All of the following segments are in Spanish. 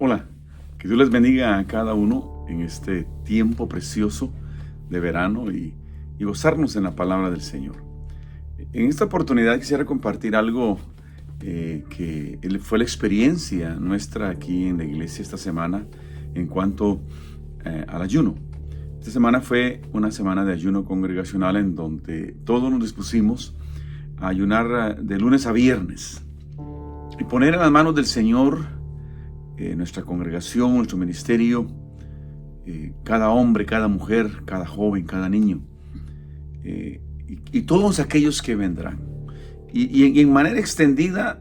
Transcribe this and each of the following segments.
Hola, que Dios les bendiga a cada uno en este tiempo precioso de verano y gozarnos en la palabra del Señor. En esta oportunidad quisiera compartir algo que fue la experiencia nuestra aquí en la iglesia esta semana en cuanto al ayuno. Esta semana fue una semana de ayuno congregacional en donde todos nos dispusimos a ayunar de lunes a viernes y poner en las manos del Señor nuestra congregación, nuestro ministerio, cada hombre, cada mujer, cada joven, cada niño, y todos aquellos que vendrán. Y en manera extendida,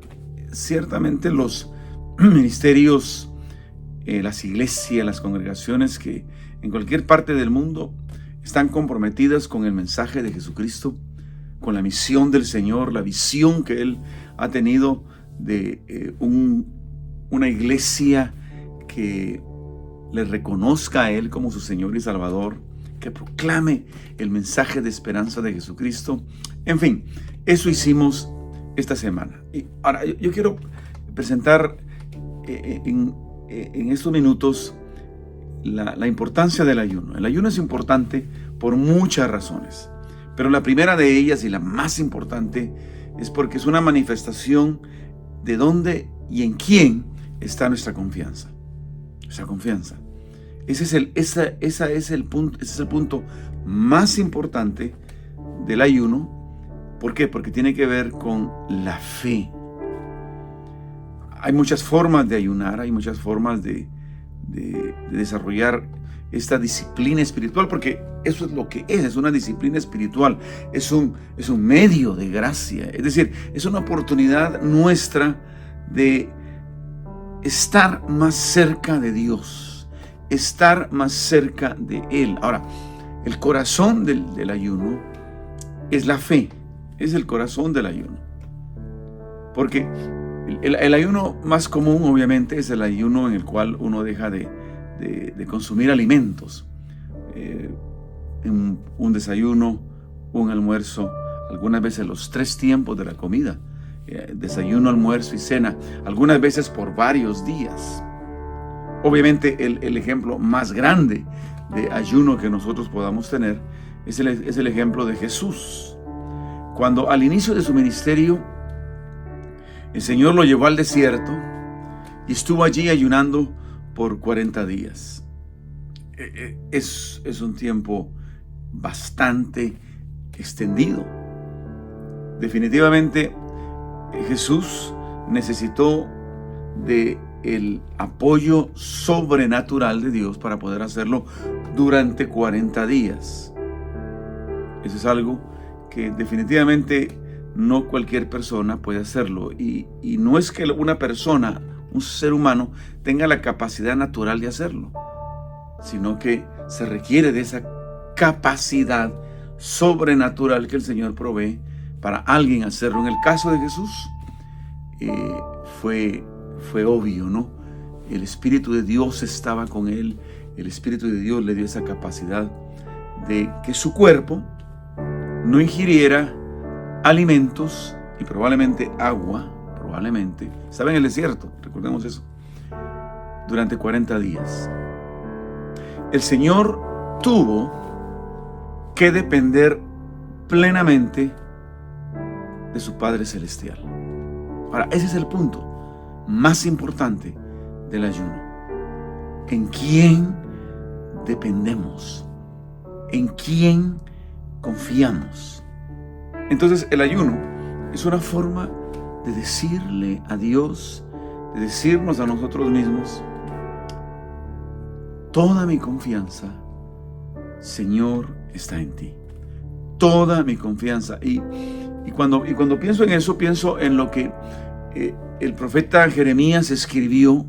ciertamente los ministerios, las iglesias, las congregaciones que en cualquier parte del mundo están comprometidas con el mensaje de Jesucristo, con la misión del Señor, la visión que Él ha tenido de una iglesia que le reconozca a Él como su Señor y Salvador, que proclame el mensaje de esperanza de Jesucristo. En fin, eso hicimos esta semana. Y ahora yo quiero presentar en estos minutos la importancia del ayuno. El ayuno es importante por muchas razones, pero la primera de ellas y la más importante es porque es una manifestación de dónde y en quién está nuestra confianza. Nuestra confianza. Ese es el punto más importante del ayuno. ¿Por qué? Porque tiene que ver con la fe. Hay muchas formas de ayunar, hay muchas formas de desarrollar esta disciplina espiritual, porque eso es lo que es una disciplina espiritual, es un medio de gracia, es decir, es una oportunidad nuestra de estar más cerca de Dios, estar más cerca de Él. Ahora, el corazón del ayuno es la fe, es el corazón del ayuno. Porque el ayuno más común, obviamente, es el ayuno en el cual uno deja de consumir alimentos. Un desayuno, un almuerzo, algunas veces los 3 tiempos de la comida. Desayuno, almuerzo y cena, algunas veces por varios días. Obviamente el ejemplo más grande de ayuno que nosotros podamos tener es el ejemplo de Jesús. Cuando al inicio de su ministerio el Señor lo llevó al desierto y estuvo allí ayunando por 40 días. Es un tiempo bastante extendido. Definitivamente Jesús necesitó del apoyo sobrenatural de Dios para poder hacerlo durante 40 días. Eso es algo que definitivamente no cualquier persona puede hacerlo. Y no es que una persona, un ser humano, tenga la capacidad natural de hacerlo, sino que se requiere de esa capacidad sobrenatural que el Señor provee para alguien hacerlo. En el caso de Jesús fue obvio, ¿no? El Espíritu de Dios estaba con Él. El Espíritu de Dios le dio esa capacidad de que su cuerpo no ingiriera alimentos y probablemente agua, estaba en el desierto, recordemos eso, durante 40 días. El Señor tuvo que depender plenamente de su Padre Celestial. Ahora, ese es el punto más importante del ayuno. ¿En quién dependemos? ¿En quién confiamos? Entonces, el ayuno es una forma de decirle a Dios, de decirnos a nosotros mismos: toda mi confianza, Señor, está en ti. Toda mi confianza. Y cuando pienso en eso, pienso en lo que el profeta Jeremías escribió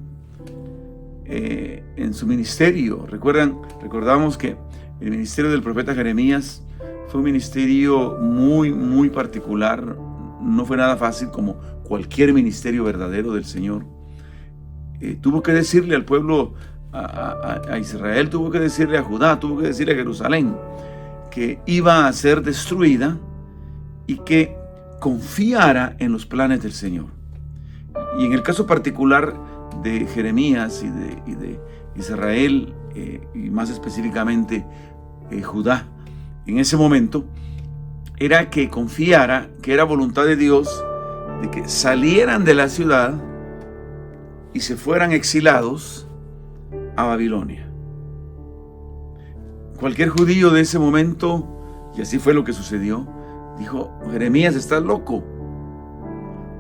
en su ministerio. Recordamos que el ministerio del profeta Jeremías fue un ministerio muy, muy particular. No fue nada fácil, como cualquier ministerio verdadero del Señor. Tuvo que decirle al pueblo, a Israel, tuvo que decirle a Judá, tuvo que decirle a Jerusalén que iba a ser destruida y que confiara en los planes del Señor. Y en el caso particular de Jeremías y de Israel, y más específicamente Judá en ese momento, era que confiara que era voluntad de Dios de que salieran de la ciudad y se fueran exilados a Babilonia. Cualquier judío de ese momento, y así fue lo que sucedió, dijo: Jeremías, estás loco.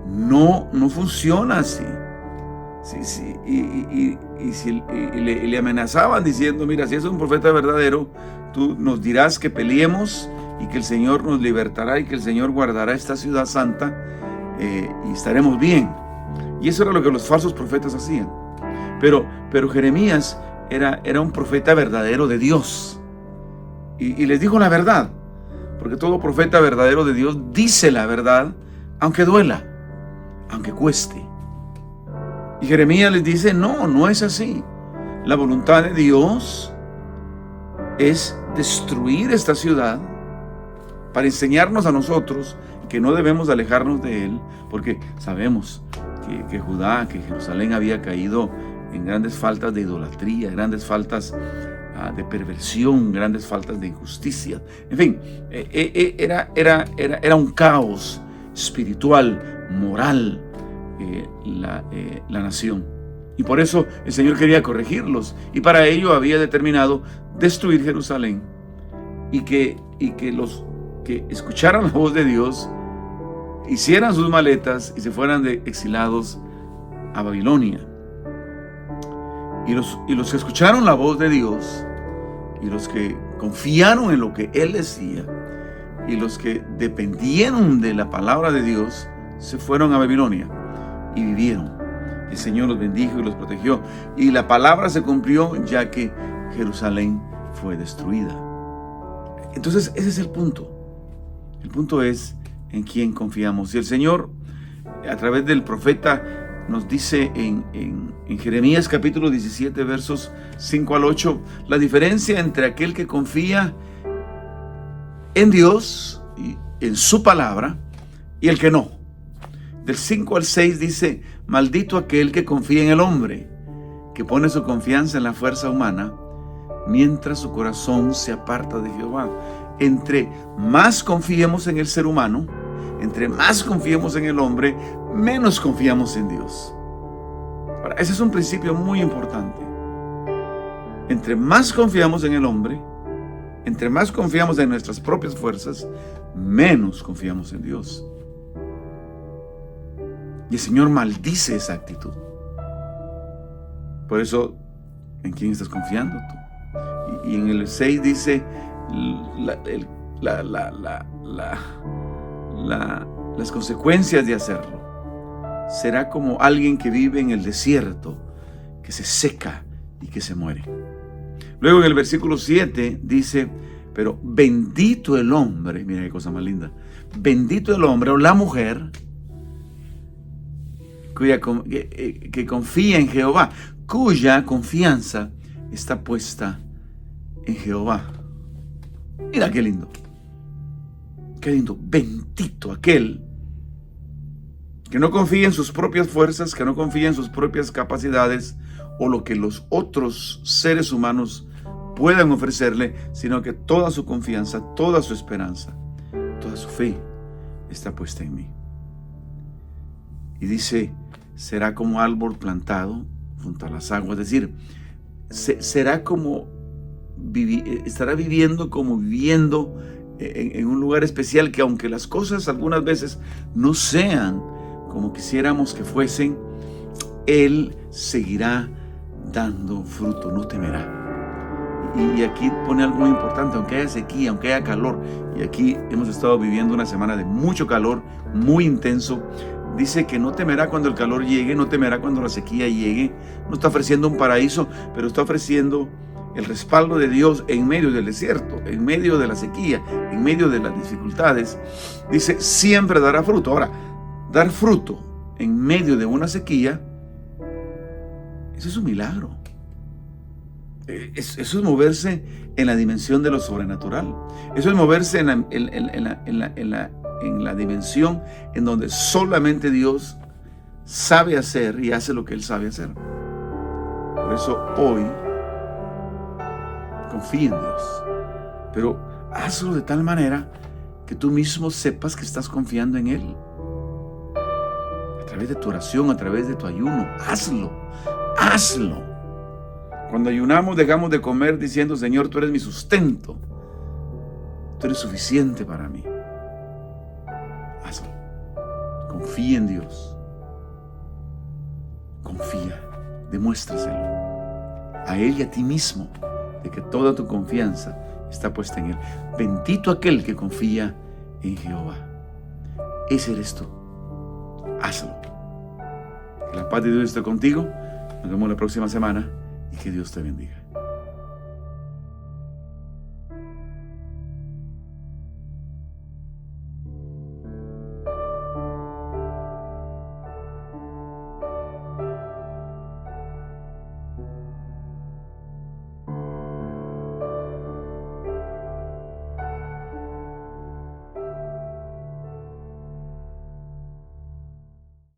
No funciona así. Sí, y le amenazaban diciendo: mira, si es un profeta verdadero, tú nos dirás que peleemos y que el Señor nos libertará y que el Señor guardará esta ciudad santa, y estaremos bien. Y eso era lo que los falsos profetas hacían. Pero Jeremías era un profeta verdadero de Dios, y les dijo la verdad, porque todo profeta verdadero de Dios dice la verdad, aunque duela, aunque cueste. Y Jeremías les dice: no es así. La voluntad de Dios es destruir esta ciudad para enseñarnos a nosotros que no debemos alejarnos de Él, porque sabemos que Judá, que Jerusalén había caído en grandes faltas de idolatría, grandes faltas de perversión, grandes faltas de injusticia. En fin, era un caos espiritual, moral, la nación. Y por eso el Señor quería corregirlos, y para ello había determinado destruir Jerusalén, y que los que escucharan la voz de Dios hicieran sus maletas y se fueran exilados a Babilonia. Y los que escucharon la voz de Dios, y los que confiaron en lo que Él decía, y los que dependieron de la palabra de Dios, se fueron a Babilonia y vivieron. El Señor los bendijo y los protegió, y la palabra se cumplió, ya que Jerusalén fue destruida. Entonces ese es el punto. El punto es en quién confiamos. Y el Señor, a través del profeta, nos dice en Jeremías capítulo 17, versos 5 al 8, la diferencia entre aquel que confía en Dios y en su palabra y el que no. Del 5 al 6 dice: maldito aquel que confía en el hombre, que pone su confianza en la fuerza humana, mientras su corazón se aparta de Jehová. Entre más confiemos en el ser humano, entre más confiemos en el hombre, menos confiamos en Dios. Ahora, ese es un principio muy importante. Entre más confiamos en el hombre, entre más confiamos en nuestras propias fuerzas, menos confiamos en Dios. Y el Señor maldice esa actitud. Por eso, ¿en quién estás confiando tú? Y en el 6 dice las consecuencias de hacerlo. Será como alguien que vive en el desierto, que se seca y que se muere. Luego en el versículo 7 dice: pero bendito el hombre, mira qué cosa más linda, bendito el hombre o la mujer que confía en Jehová, cuya confianza está puesta en Jehová. Mira qué lindo. Qué lindo. Bendito aquel que no confía en sus propias fuerzas, que no confía en sus propias capacidades o lo que los otros seres humanos puedan ofrecerle, sino que toda su confianza, toda su esperanza, toda su fe está puesta en mí. Y dice: será como árbol plantado junto a las aguas, es decir, será como estará viviendo como viviendo en un lugar especial, que aunque las cosas algunas veces no sean como quisiéramos que fuesen, Él seguirá dando fruto, no temerá. Y aquí pone algo muy importante: aunque haya sequía, aunque haya calor, y aquí hemos estado viviendo una semana de mucho calor, muy intenso, dice que no temerá cuando el calor llegue, no temerá cuando la sequía llegue. No está ofreciendo un paraíso, pero está ofreciendo el respaldo de Dios en medio del desierto, en medio de la sequía, en medio de las dificultades. Dice: siempre dará fruto. Ahora, dar fruto en medio de una sequía, eso es un milagro. Eso es moverse en la dimensión de lo sobrenatural. Eso es moverse en la dimensión en donde solamente Dios sabe hacer y hace lo que Él sabe hacer. Por eso hoy confía en Dios, pero hazlo de tal manera que tú mismo sepas que estás confiando en Él. A través de tu oración, a través de tu ayuno, hazlo. Cuando ayunamos dejamos de comer diciendo: Señor, tú eres mi sustento, tú eres suficiente para mí. Hazlo. Confía en Dios. Confía, demuéstraselo a Él y a ti mismo, de que toda tu confianza está puesta en Él. Bendito aquel que confía en Jehová. Ese eres tú. Hazlo. Que la paz de Dios esté contigo. Nos vemos la próxima semana y que Dios te bendiga.